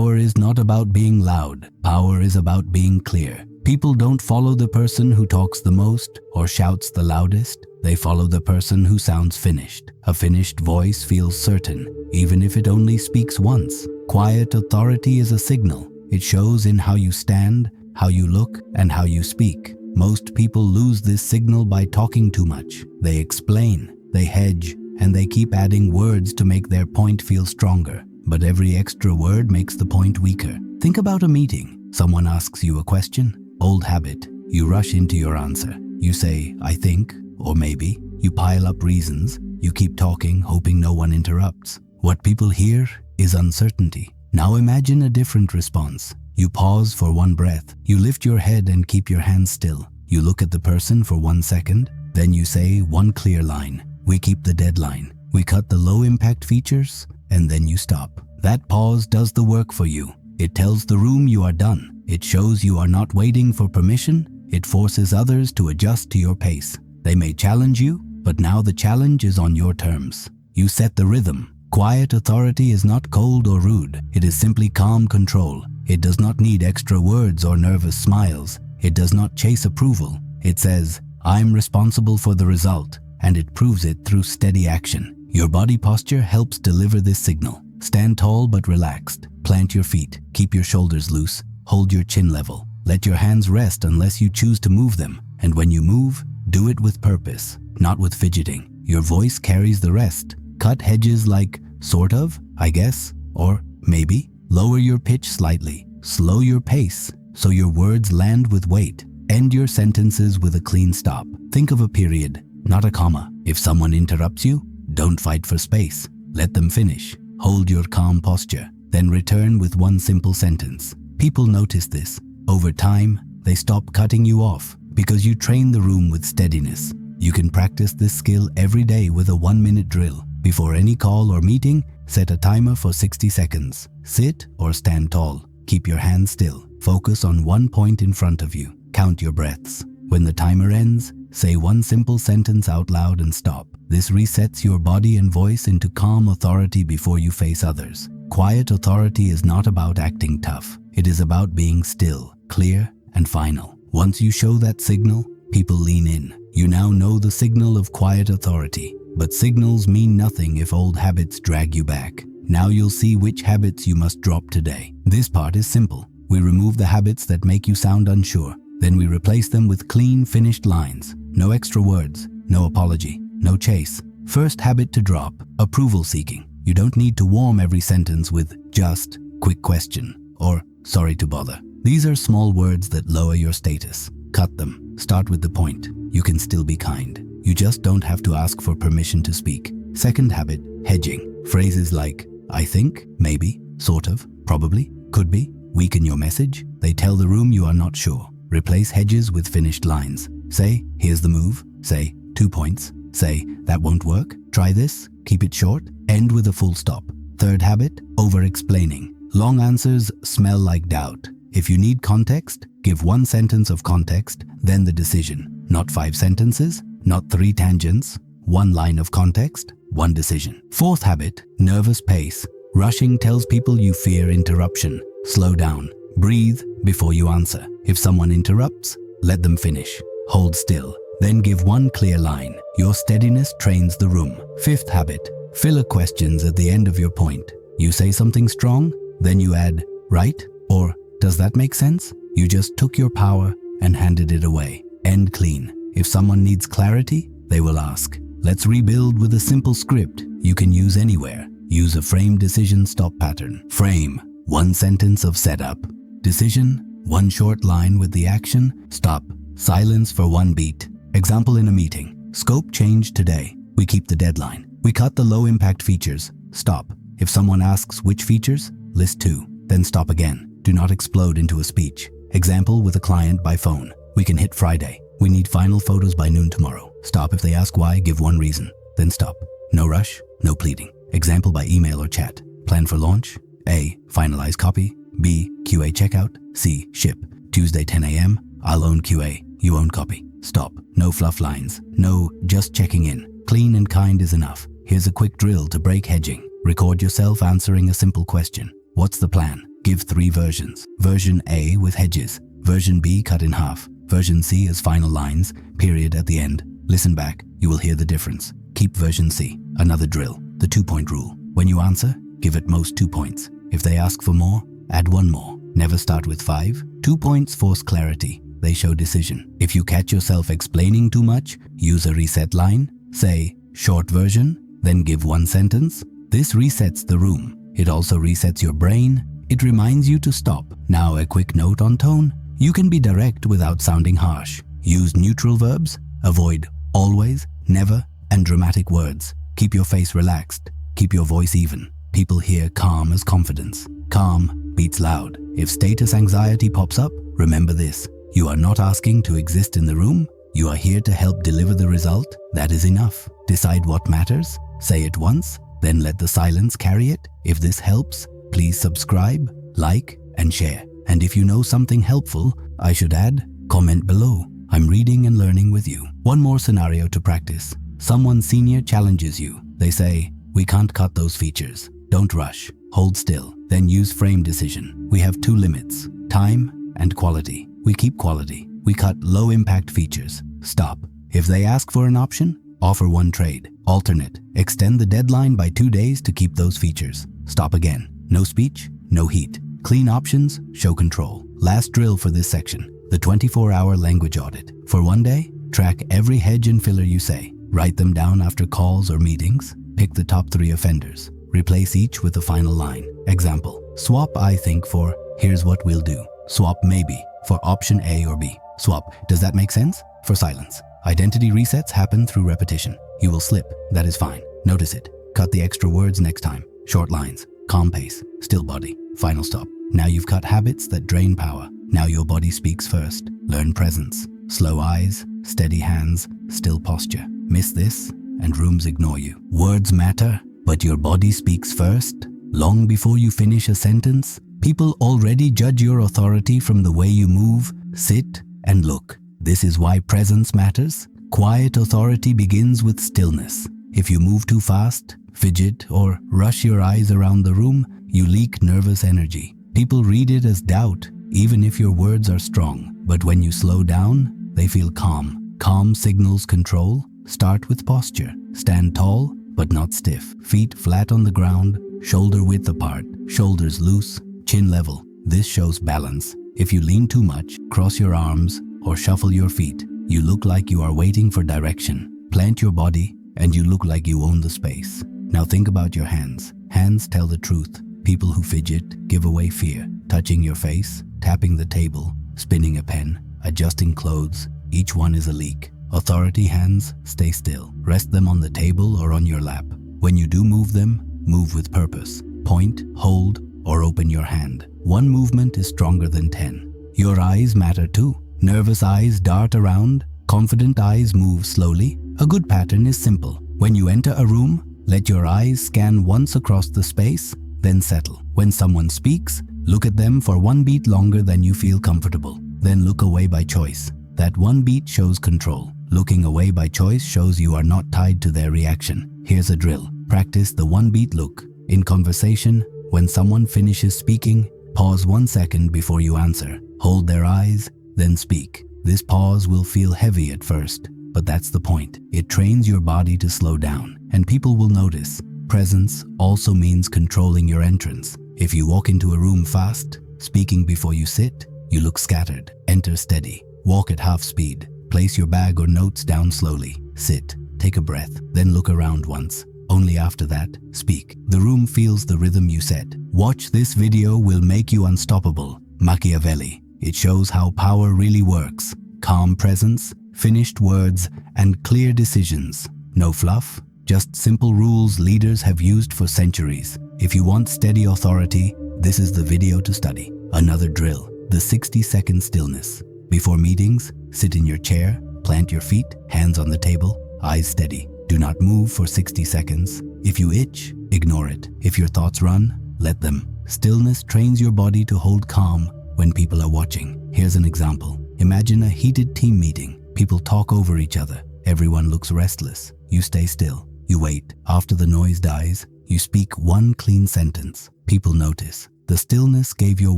Power is not about being loud. Power is about being clear. People don't follow the person who talks the most or shouts the loudest. They follow the person who sounds finished. A finished voice feels certain, even if it only speaks once. Quiet authority is a signal. It shows in how you stand, how you look, and how you speak. Most people lose this signal by talking too much. They explain, they hedge, and they keep adding words to make their point feel stronger. But every extra word makes the point weaker. Think about a meeting. Someone asks you a question. Old habit. You rush into your answer. You say, I think, or maybe. You pile up reasons. You keep talking, hoping no one interrupts. What people hear is uncertainty. Now imagine a different response. You pause for one breath. You lift your head and keep your hands still. You look at the person for 1 second. Then you say one clear line. We keep the deadline. We cut the low-impact features, and then you stop. That pause does the work for you. It tells the room you are done. It shows you are not waiting for permission. It forces others to adjust to your pace. They may challenge you, but now the challenge is on your terms. You set the rhythm. Quiet authority is not cold or rude. It is simply calm control. It does not need extra words or nervous smiles. It does not chase approval. It says, I'm responsible for the result, and it proves it through steady action. Your body posture helps deliver this signal. Stand tall but relaxed. Plant your feet. Keep your shoulders loose. Hold your chin level. Let your hands rest unless you choose to move them. And when you move, do it with purpose, not with fidgeting. Your voice carries the rest. Cut hedges like, sort of, I guess, or maybe. Lower your pitch slightly. Slow your pace so your words land with weight. End your sentences with a clean stop. Think of a period, not a comma. If someone interrupts you, don't fight for space. Let them finish. Hold your calm posture. Then return with one simple sentence. People notice this. Over time, they stop cutting you off because you train the room with steadiness. You can practice this skill every day with a 1-minute drill. Before any call or meeting, set a timer for 60 seconds. Sit or stand tall. Keep your hands still. Focus on one point in front of you. Count your breaths. When the timer ends, say one simple sentence out loud and stop. This resets your body and voice into calm authority before you face others. Quiet authority is not about acting tough. It is about being still, clear, and final. Once you show that signal, people lean in. You now know the signal of quiet authority. But signals mean nothing if old habits drag you back. Now you'll see which habits you must drop today. This part is simple. We remove the habits that make you sound unsure. Then we replace them with clean, finished lines. No extra words, no apology, no chase. First habit to drop, approval seeking. You don't need to warm every sentence with just, quick question, or sorry to bother. These are small words that lower your status. Cut them. Start with the point. You can still be kind. You just don't have to ask for permission to speak. Second habit, hedging. Phrases like, I think, maybe, sort of, probably, could be, weaken your message. They tell the room you are not sure. Replace hedges with finished lines. Say, here's the move. Say, 2 points. Say, that won't work. Try this. Keep it short. End with a full stop. Third habit, over-explaining. Long answers smell like doubt. If you need context, give 1 sentence of context, then the decision. Not 5 sentences, not 3 tangents. 1 line of context, 1 decision. Fourth habit, nervous pace. Rushing tells people you fear interruption. Slow down. Breathe before you answer. If someone interrupts, let them finish. Hold still. Then give 1 clear line. Your steadiness trains the room. Fifth habit, filler questions at the end of your point. You say something strong, then you add, right? Or, does that make sense? You just took your power and handed it away. End clean. If someone needs clarity, they will ask. Let's rebuild with a simple script you can use anywhere. Use a frame decision stop pattern. Frame, 1 sentence of setup. Decision, 1 short line with the action. Stop, silence for 1 beat. Example in a meeting. Scope change today. We keep the deadline. We cut the low impact features. Stop. If someone asks which features, list 2. Then stop again. Do not explode into a speech. Example with a client by phone. We can hit Friday. We need final photos by noon tomorrow. Stop if they ask why, give 1 reason. Then stop. No rush, no pleading. Example by email or chat. Plan for launch. A. Finalize copy. B. QA checkout. C. Ship. Tuesday 10 a.m. I'll own QA. You own copy. Stop. No fluff lines. No just checking in. Clean and kind is enough. Here's a quick drill to break hedging. Record yourself answering a simple question. What's the plan? Give 3 versions. Version A with hedges. Version B cut in half. Version C as final lines, period at the end. Listen back, you will hear the difference. Keep version C. Another drill, the 2-point rule. When you answer, give at most 2 points. If they ask for more, add 1 more. Never start with 5. 2 points force clarity. They show decision. If you catch yourself explaining too much, use a reset line. Say, short version, then give 1 sentence. This resets the room. It also resets your brain. It reminds you to stop. Now a quick note on tone. You can be direct without sounding harsh. Use neutral verbs. Avoid always, never, and dramatic words. Keep your face relaxed. Keep your voice even. People hear calm as confidence. Calm beats loud. If status anxiety pops up, remember this. You are not asking to exist in the room. You are here to help deliver the result. That is enough. Decide what matters. Say it once, then let the silence carry it. If this helps, please subscribe, like, and share. And if you know something helpful, I should add, comment below. I'm reading and learning with you. One more scenario to practice. Someone senior challenges you. They say, we can't cut those features. Don't rush. Hold still. Then use frame decision. We have 2 limits, time and quality. We keep quality. We cut low impact features. Stop. If they ask for an option, offer 1 trade. Alternate. Extend the deadline by 2 days to keep those features. Stop again. No speech, no heat. Clean options, show control. Last drill for this section. The 24-hour language audit. For 1 day, track every hedge and filler you say. Write them down after calls or meetings. Pick the top 3 offenders. Replace each with a final line. Example, swap I think for here's what we'll do. Swap maybe for option A or B. Swap, does that make sense? For silence. Identity resets happen through repetition. You will slip, that is fine. Notice it. Cut the extra words next time. Short lines, calm pace, still body, final stop. Now you've cut habits that drain power. Now your body speaks first. Learn presence. Slow eyes, steady hands, still posture. Miss this, and rooms ignore you. Words matter, but your body speaks first. Long before you finish a sentence, people already judge your authority from the way you move, sit, and look. This is why presence matters. Quiet authority begins with stillness. If you move too fast, fidget, or rush your eyes around the room, you leak nervous energy. People read it as doubt, even if your words are strong. But when you slow down, they feel calm. Calm signals control. Start with posture. Stand tall, but not stiff. Feet flat on the ground, shoulder width apart, shoulders loose, chin level. This shows balance. If you lean too much, cross your arms, or shuffle your feet, you look like you are waiting for direction. Plant your body, and you look like you own the space. Now think about your hands. Hands tell the truth. People who fidget give away fear. Touching your face, tapping the table, spinning a pen, adjusting clothes, each one is a leak. Authority hands, stay still. Rest them on the table or on your lap. When you do move them, move with purpose. Point, hold, or open your hand. 1 movement is stronger than 10. Your eyes matter too. Nervous eyes dart around. Confident eyes move slowly. A good pattern is simple. When you enter a room, let your eyes scan once across the space, then settle. When someone speaks, look at them for 1 beat longer than you feel comfortable. Then look away by choice. That 1 beat shows control. Looking away by choice shows you are not tied to their reaction. Here's a drill. Practice the 1 beat look. In conversation, when someone finishes speaking, pause 1 second before you answer. Hold their eyes, then speak. This pause will feel heavy at first, but that's the point. It trains your body to slow down, and people will notice. Presence also means controlling your entrance. If you walk into a room fast, speaking before you sit, you look scattered. Enter steady. Walk at half speed. Place your bag or notes down slowly. Sit. Take a breath. Then look around once. Only after that, speak. The room feels the rhythm you set. Watch this video will make you unstoppable. Machiavelli. It shows how power really works. Calm presence, finished words, and clear decisions. No fluff, just simple rules leaders have used for centuries. If you want steady authority, this is the video to study. Another drill, the 60-second stillness. Before meetings, sit in your chair, plant your feet, hands on the table, eyes steady. Do not move for 60 seconds. If you itch, ignore it. If your thoughts run, let them. Stillness trains your body to hold calm when people are watching. Here's an example. Imagine a heated team meeting. People talk over each other. Everyone looks restless. You stay still. You wait. After the noise dies, you speak 1 clean sentence. People notice. The stillness gave your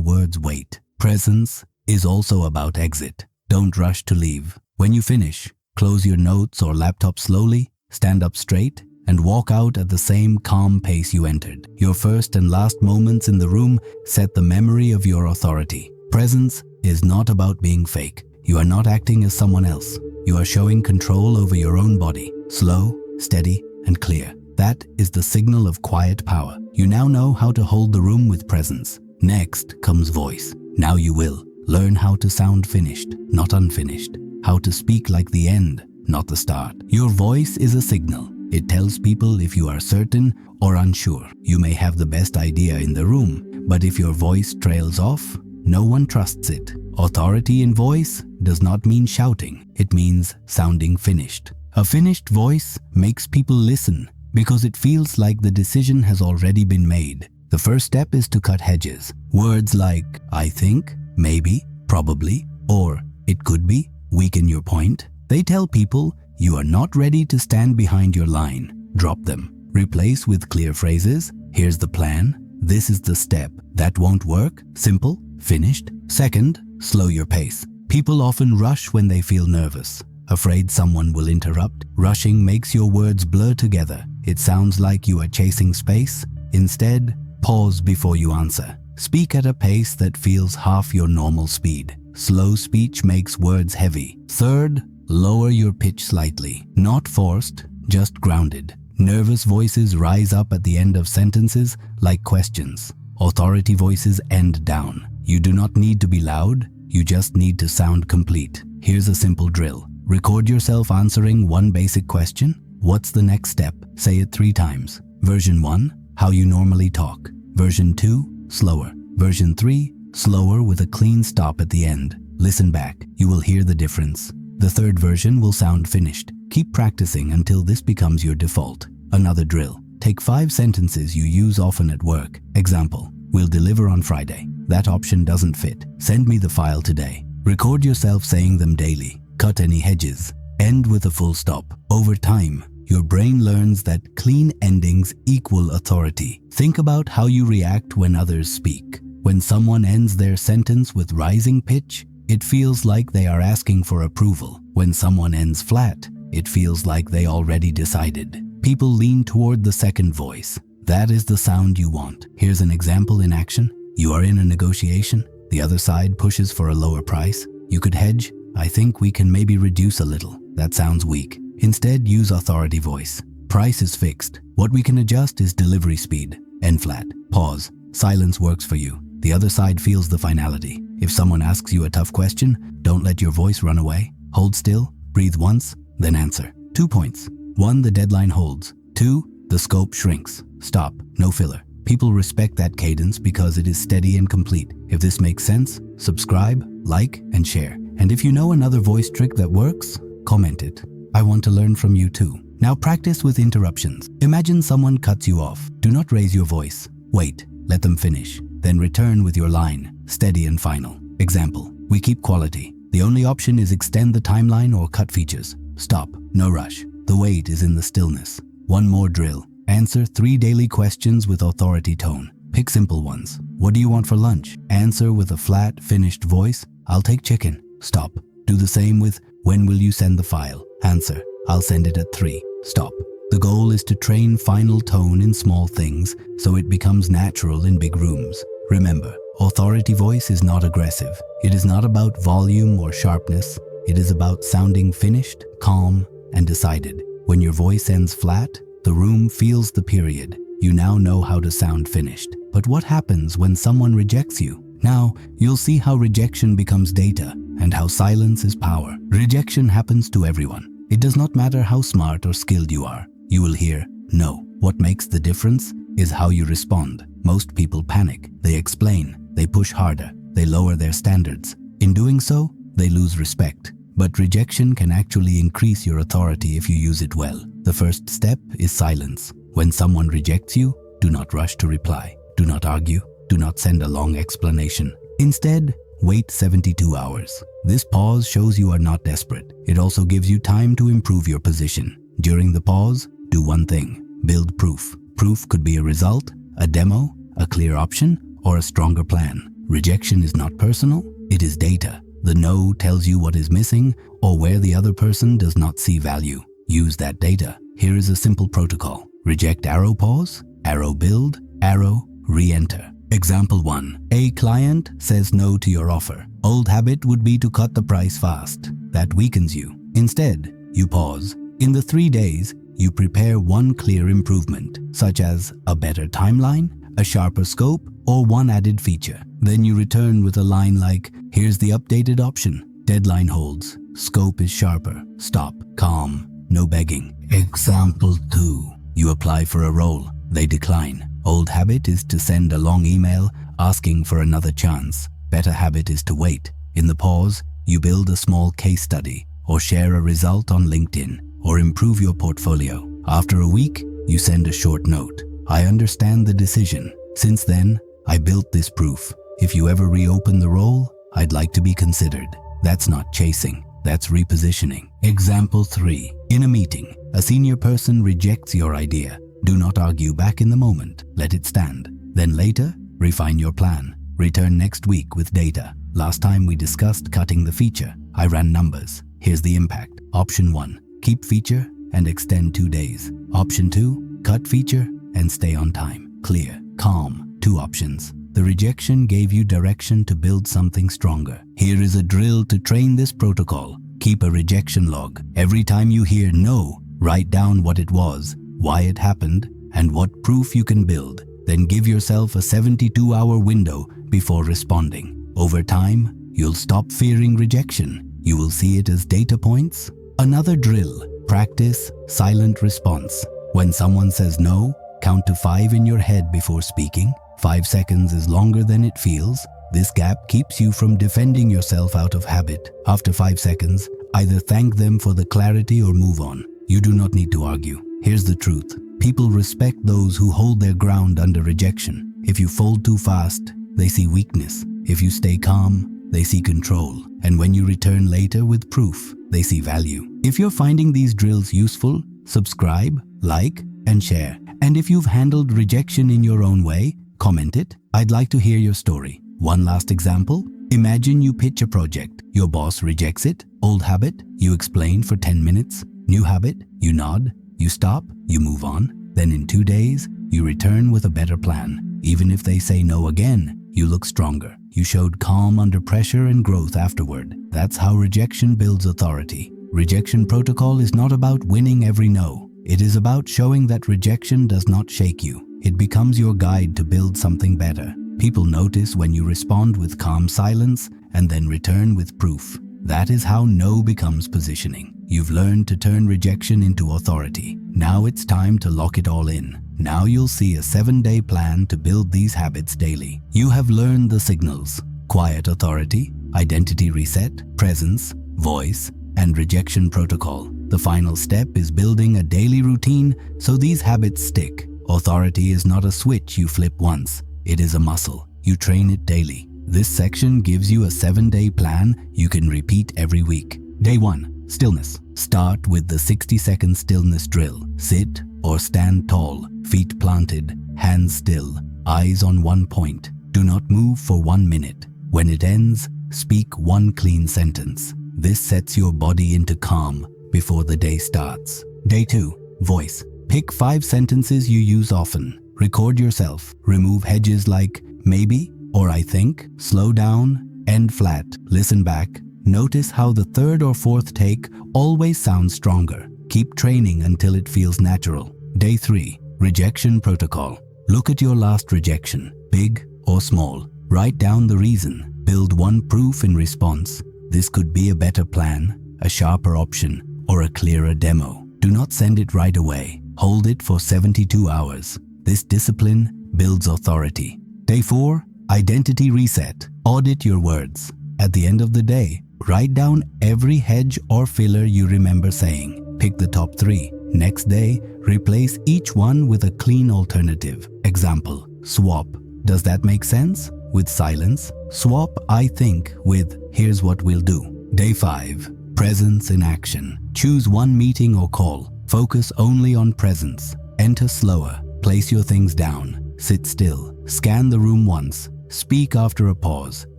words weight. Presence is also about exit. Don't rush to leave. When you finish, close your notes or laptop slowly, stand up straight, and walk out at the same calm pace you entered. Your first and last moments in the room set the memory of your authority. Presence is not about being fake. You are not acting as someone else. You are showing control over your own body. Slow, steady, and clear. That is the signal of quiet power. You now know how to hold the room with presence. Next comes voice. Now you will learn how to sound finished, not unfinished. How to speak like the end, not the start. Your voice is a signal. It tells people if you are certain or unsure. You may have the best idea in the room, but if your voice trails off, no one trusts it. Authority in voice does not mean shouting. It means sounding finished. A finished voice makes people listen because it feels like the decision has already been made. The first step is to cut hedges. Words like I think, maybe, probably, or it could be weaken your point. They tell people you are not ready to stand behind your line. Drop them. Replace with clear phrases. Here's the plan. This is the step. That won't work. Simple. Finished. Second, slow your pace. People often rush when they feel nervous, afraid someone will interrupt. Rushing makes your words blur together. It sounds like you are chasing space. Instead, pause before you answer. Speak at a pace that feels half your normal speed. Slow speech makes words heavy. Third, lower your pitch slightly. Not forced, just grounded. Nervous voices rise up at the end of sentences like questions. Authority voices end down. You do not need to be loud, you just need to sound complete. Here's a simple drill. Record yourself answering one basic question. What's the next step? Say it 3 times. Version 1, how you normally talk. Version 2, slower. Version 3, slower with a clean stop at the end. Listen back. You will hear the difference. The third version will sound finished. Keep practicing until this becomes your default. Another drill. Take 5 sentences you use often at work. Example, we'll deliver on Friday. That option doesn't fit. Send me the file today. Record yourself saying them daily. Cut any hedges. End with a full stop. Over time, your brain learns that clean endings equal authority. Think about how you react when others speak. When someone ends their sentence with rising pitch, it feels like they are asking for approval. When someone ends flat, it feels like they already decided. People lean toward the second voice. That is the sound you want. Here's an example in action. You are in a negotiation. The other side pushes for a lower price. You could hedge. I think we can maybe reduce a little. That sounds weak. Instead, use authority voice. Price is fixed. What we can adjust is delivery speed. End flat. Pause. Silence works for you. The other side feels the finality. If someone asks you a tough question, don't let your voice run away. Hold still, breathe once, then answer. 2 points. 1, the deadline holds. 2, the scope shrinks. Stop, no filler. People respect that cadence because it is steady and complete. If this makes sense, subscribe, like, and share. And if you know another voice trick that works, comment it. I want to learn from you too. Now practice with interruptions. Imagine someone cuts you off. Do not raise your voice. Wait, let them finish. Then return with your line, steady and final. Example, we keep quality. The only option is extend the timeline or cut features. Stop, no rush. The wait is in the stillness. One more drill. Answer 3 daily questions with authority tone. Pick simple ones. What do you want for lunch? Answer with a flat, finished voice. I'll take chicken. Stop. Do the same with when will you send the file? Answer, I'll send it at 3. Stop. The goal is to train final tone in small things so it becomes natural in big rooms. Remember, authority voice is not aggressive. It is not about volume or sharpness. It is about sounding finished, calm, and decided. When your voice ends flat, the room feels the period. You now know how to sound finished. But what happens when someone rejects you? Now, you'll see how rejection becomes data and how silence is power. Rejection happens to everyone. It does not matter how smart or skilled you are. You will hear no. What makes the difference is how you respond. Most people panic. They explain. They push harder. They lower their standards. In doing so, they lose respect. But rejection can actually increase your authority if you use it well. The first step is silence. When someone rejects you, do not rush to reply. Do not argue. Do not send a long explanation. Instead, wait 72 hours. This pause shows you are not desperate. It also gives you time to improve your position. During the pause, do one thing. Build proof. Proof could be a result, a demo, a clear option, or a stronger plan. Rejection is not personal, it is data. The no tells you what is missing or where the other person does not see value. Use that data. Here is a simple protocol. Reject arrow pause, arrow build, arrow re-enter. Example 1. A client says no to your offer. Old habit would be to cut the price fast. That weakens you. Instead, you pause. In the 3 days, you prepare one clear improvement, such as a better timeline, a sharper scope, or one added feature. Then you return with a line like, here's the updated option. Deadline holds. Scope is sharper. Stop. Calm. No begging. Example 2. You apply for a role. They decline. Old habit is to send a long email asking for another chance. Better habit is to wait. In the pause, you build a small case study or share a result on LinkedIn or improve your portfolio. After a week, you send a short note. I understand the decision. Since then, I built this proof. If you ever reopen the role, I'd like to be considered. That's not chasing, that's repositioning. Example 3. In a meeting, a senior person rejects your idea. Do not argue back in the moment. Let it stand. Then later, refine your plan. Return next week with data. Last time we discussed cutting the feature. I ran numbers. Here's the impact. Option 1. Keep feature and extend 2 days. Option 2. Cut feature and stay on time. Clear. Calm. 2 options. The rejection gave you direction to build something stronger. Here is a drill to train this protocol. Keep a rejection log. Every time you hear no, write down what it was, why it happened, and what proof you can build. Then give yourself a 72-hour window before responding. Over time, you'll stop fearing rejection. You will see it as data points. Another drill. Practice silent response. When someone says no, count to 5 in your head before speaking. 5 seconds is longer than it feels. This gap keeps you from defending yourself out of habit. After 5 seconds, either thank them for the clarity or move on. You do not need to argue. Here's the truth. People respect those who hold their ground under rejection. If you fold too fast, they see weakness. If you stay calm, they see control. And when you return later with proof, they see value. If you're finding these drills useful, subscribe, like, and share. And if you've handled rejection in your own way, comment it. I'd like to hear your story. One last example. Imagine you pitch a project. Your boss rejects it. Old habit, you explain for 10 minutes. New habit, you nod, you stop, you move on. Then in 2 days, you return with a better plan. Even if they say no again, you look stronger. You showed calm under pressure and growth afterward. That's how rejection builds authority. Rejection protocol is not about winning every no. It is about showing that rejection does not shake you. It becomes your guide to build something better. People notice when you respond with calm silence and then return with proof. That is how no becomes positioning. You've learned to turn rejection into authority. Now it's time to lock it all in. Now you'll see a 7-day plan to build these habits daily. You have learned the signals: quiet authority, identity reset, presence, voice, and rejection protocol. The final step is building a daily routine so these habits stick. Authority is not a switch you flip once. It is a muscle. You train it daily. This section gives you a 7-day plan you can repeat every week. Day 1. Stillness. Start with the 60-second stillness drill. Sit or stand tall, feet planted, hands still, eyes on one point. Do not move for 1 minute. When it ends, speak one clean sentence. This sets your body into calm before the day starts. Day 2. Voice. Pick 5 sentences you use often. Record yourself. Remove hedges like maybe or I think. Slow down, end flat, listen back. Notice how the 3rd or 4th take always sounds stronger. Keep training until it feels natural. Day 3. Rejection protocol. Look at your last rejection, big or small. Write down the reason. Build one proof in response. This could be a better plan, a sharper option, or a clearer demo. Do not send it right away. Hold it for 72 hours. This discipline builds authority. Day 4. Identity reset. Audit your words. At the end of the day, write down every hedge or filler you remember saying. Pick the top 3. Next day, replace each one with a clean alternative. Example, swap. Does that make sense? With silence. Swap I think with here's what we'll do. Day 5. Presence in action. Choose one meeting or call. Focus only on presence. Enter slower. Place your things down. Sit still. Scan the room once. Speak after a pause.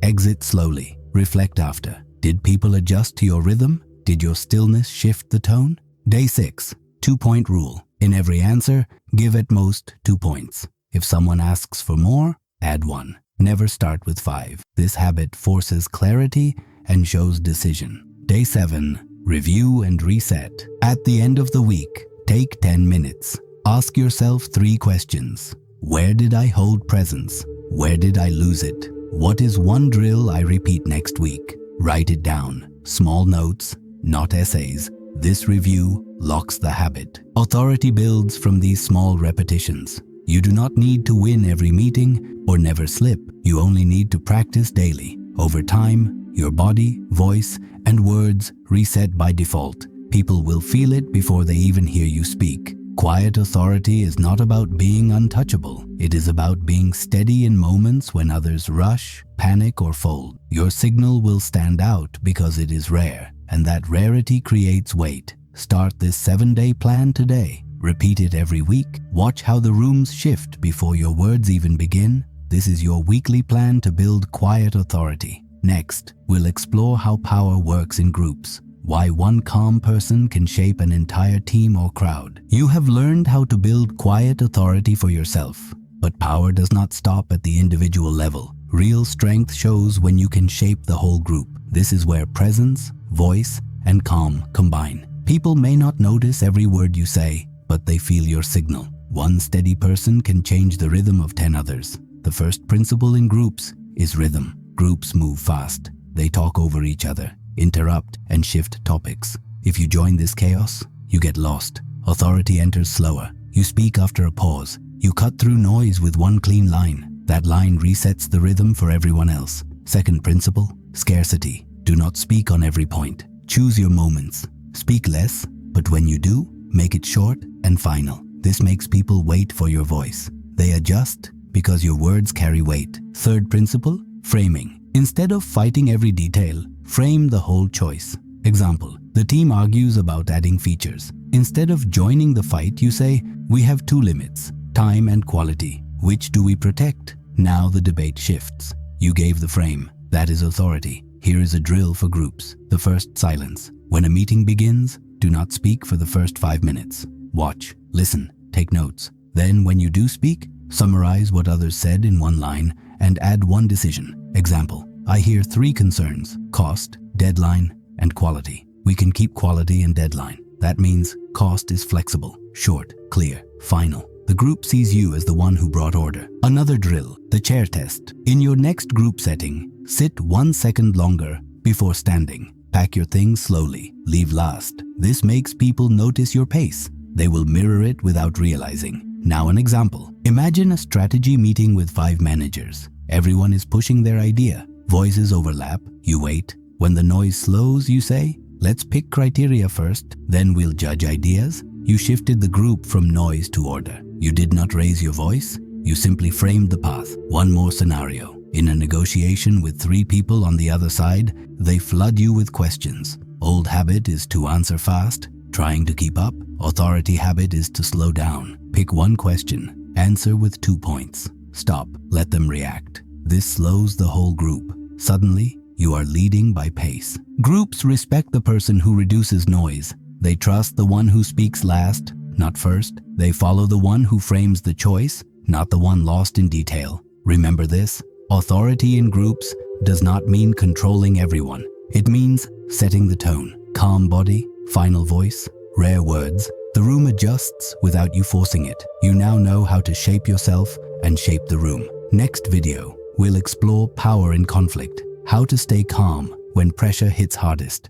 Exit slowly. Reflect after. Did people adjust to your rhythm? Did your stillness shift the tone? Day 6. 2-point rule. In every answer, give at most 2 points. If someone asks for more, add 1. Never start with 5. This habit forces clarity and shows decision. Day 7. Review and reset. At the end of the week, take 10 minutes. Ask yourself 3 questions. Where did I hold presence? Where did I lose it? What is one drill I repeat next week? Write it down. Small notes, not essays. This review locks the habit. Authority builds from these small repetitions. You do not need to win every meeting or never slip. You only need to practice daily. Over time, your body, voice, and words reset by default. People will feel it before they even hear you speak. Quiet authority is not about being untouchable. It is about being steady in moments when others rush, panic, or fold. Your signal will stand out because it is rare, and that rarity creates weight. Start this 7-day plan today. Repeat it every week. Watch how the rooms shift before your words even begin. This is your weekly plan to build quiet authority. Next, we'll explore how power works in groups. Why one calm person can shape an entire team or crowd. You have learned how to build quiet authority for yourself. But power does not stop at the individual level. Real strength shows when you can shape the whole group. This is where presence, voice, and calm combine. People may not notice every word you say, but they feel your signal. One steady person can change the rhythm of 10 others. The first principle in groups is rhythm. Groups move fast. They talk over each other, interrupt, and shift topics. If you join this chaos, you get lost. Authority enters slower. You speak after a pause. You cut through noise with one clean line. That line resets the rhythm for everyone else. Second principle, scarcity. Do not speak on every point. Choose your moments. Speak less, but when you do, make it short and final. This makes people wait for your voice. They adjust because your words carry weight. Third principle, framing. Instead of fighting every detail, frame the whole choice. Example, the team argues about adding features. Instead of joining the fight, you say, we have 2 limits, time and quality. Which do we protect? Now the debate shifts. You gave the frame. That is authority. Here is a drill for groups. The first, silence. When a meeting begins, do not speak for the first 5 minutes. Watch, listen, take notes. Then when you do speak, summarize what others said in 1 line and add 1 decision. Example, I hear 3 concerns: cost, deadline, and quality. We can keep quality and deadline. That means cost is flexible, short, clear, final. The group sees you as the one who brought order. Another drill, the chair test. In your next group setting, sit 1 second longer before standing. Pack your things slowly. Leave last. This makes people notice your pace. They will mirror it without realizing. Now an example. Imagine a strategy meeting with 5 managers. Everyone is pushing their idea. Voices overlap. You wait. When the noise slows, you say, let's pick criteria first, then we'll judge ideas. You shifted the group from noise to order. You did not raise your voice. You simply framed the path. One more scenario. In a negotiation with 3 people on the other side, they flood you with questions. Old habit is to answer fast, trying to keep up. Authority habit is to slow down. Pick 1 question. Answer with 2 points. Stop. Let them react. This slows the whole group. Suddenly, you are leading by pace. Groups respect the person who reduces noise. They trust the one who speaks last, not first. They follow the one who frames the choice, not the one lost in detail. Remember this: authority in groups does not mean controlling everyone. It means setting the tone. Calm body, final voice, rare words. The room adjusts without you forcing it. You now know how to shape yourself and shape the room. Next video, we'll explore power in conflict, how to stay calm when pressure hits hardest.